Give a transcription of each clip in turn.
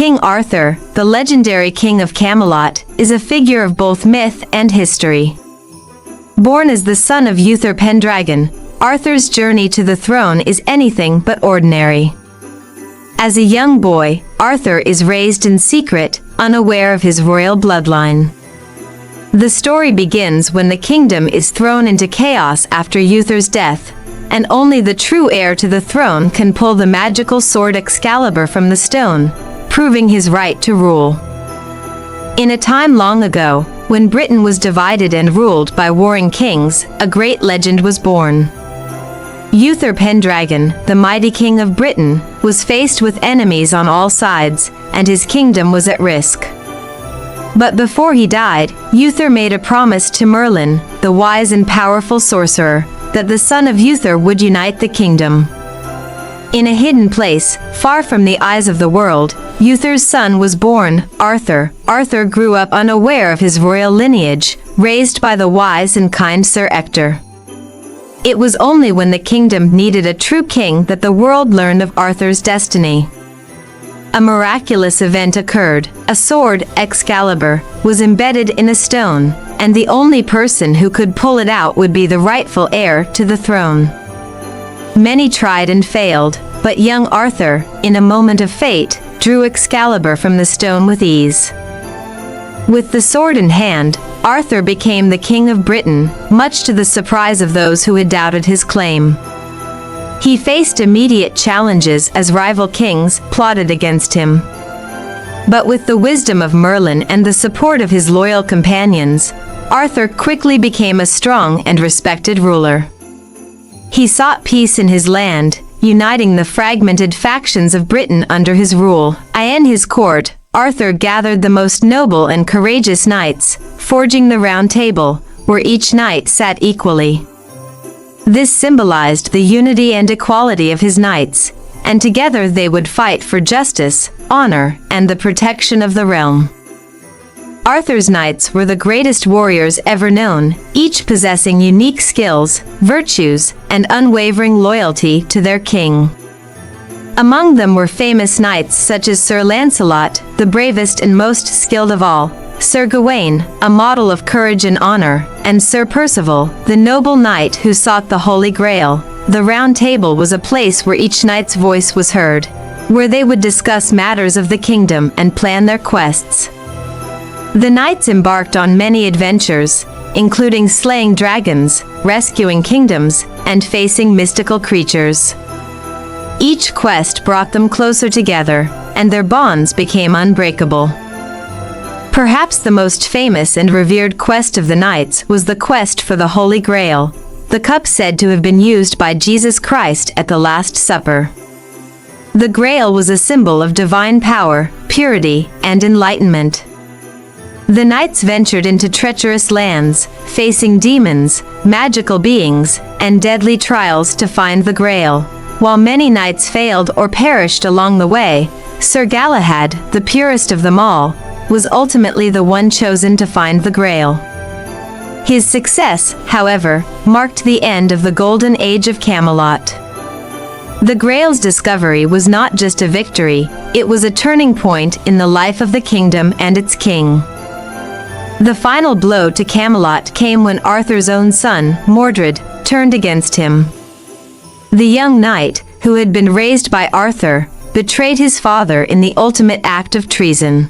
King Arthur, the legendary king of Camelot, is a figure of both myth and history. Born as the son of Uther Pendragon, Arthur's journey to the throne is anything but ordinary. As a young boy, Arthur is raised in secret, unaware of his royal bloodline. The story begins when the kingdom is thrown into chaos after Uther's death, and only the true heir to the throne can pull the magical sword Excalibur from the stone, proving his right to rule. In a time long ago, when Britain was divided and ruled by warring kings, a great legend was born. Uther Pendragon, the mighty king of Britain, was faced with enemies on all sides, and his kingdom was at risk. But before he died, Uther made a promise to Merlin, the wise and powerful sorcerer, that the son of Uther would unite the kingdom. In a hidden place, far from the eyes of the world, Uther's son was born, Arthur. Arthur grew up unaware of his royal lineage, raised by the wise and kind Sir Ector. It was only when the kingdom needed a true king that the world learned of Arthur's destiny. A miraculous event occurred. A sword, Excalibur, was embedded in a stone, and the only person who could pull it out would be the rightful heir to the throne. Many tried and failed, but young Arthur, in a moment of fate, drew Excalibur from the stone with ease. With the sword in hand, Arthur became the king of Britain, much to the surprise of those who had doubted his claim. He faced immediate challenges as rival kings plotted against him. But with the wisdom of Merlin and the support of his loyal companions, Arthur quickly became a strong and respected ruler. He sought peace in his land, uniting the fragmented factions of Britain under his rule. In his court, Arthur gathered the most noble and courageous knights, forging the Round Table, where each knight sat equally. This symbolized the unity and equality of his knights, and together they would fight for justice, honor, and the protection of the realm. Arthur's knights were the greatest warriors ever known, each possessing unique skills, virtues, and unwavering loyalty to their king. Among them were famous knights such as Sir Lancelot, the bravest and most skilled of all, Sir Gawain, a model of courage and honor, and Sir Percival, the noble knight who sought the Holy Grail. The Round Table was a place where each knight's voice was heard, where they would discuss matters of the kingdom and plan their quests. The knights embarked on many adventures, including slaying dragons, rescuing kingdoms, and facing mystical creatures. Each quest brought them closer together, and their bonds became unbreakable. Perhaps the most famous and revered quest of the knights was the quest for the Holy Grail, the cup said to have been used by Jesus Christ at the Last Supper. The Grail was a symbol of divine power, purity, and enlightenment. The knights ventured into treacherous lands, facing demons, magical beings, and deadly trials to find the Grail. While many knights failed or perished along the way, Sir Galahad, the purest of them all, was ultimately the one chosen to find the Grail. His success, however, marked the end of the Golden Age of Camelot. The Grail's discovery was not just a victory, it was a turning point in the life of the kingdom and its king. The final blow to Camelot came when Arthur's own son, Mordred, turned against him. The young knight, who had been raised by Arthur, betrayed his father in the ultimate act of treason.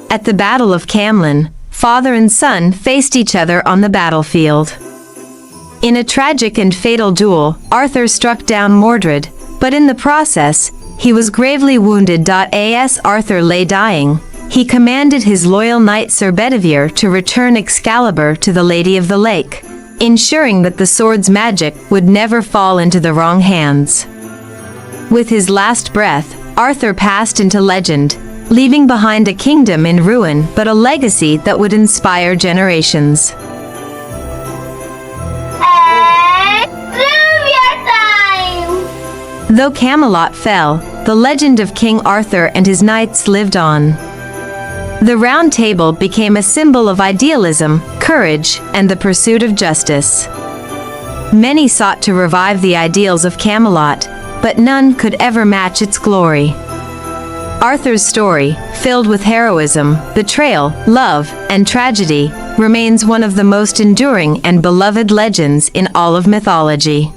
At the Battle of Camelot, father and son faced each other on the battlefield. In a tragic and fatal duel, Arthur struck down Mordred, but in the process, he was gravely wounded. As Arthur lay dying, he commanded his loyal knight Sir Bedivere to return Excalibur to the Lady of the Lake, ensuring that the sword's magic would never fall into the wrong hands. With his last breath, Arthur passed into legend, leaving behind a kingdom in ruin but a legacy that would inspire generations. Though Camelot fell, the legend of King Arthur and his knights lived on. The Round Table became a symbol of idealism, courage, and the pursuit of justice. Many sought to revive the ideals of Camelot, but none could ever match its glory. Arthur's story, filled with heroism, betrayal, love, and tragedy, remains one of the most enduring and beloved legends in all of mythology.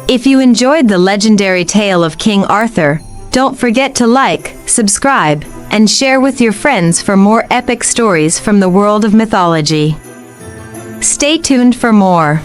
If you enjoyed the legendary tale of King Arthur, don't forget to like, subscribe, and share with your friends for more epic stories from the world of mythology. Stay tuned for more.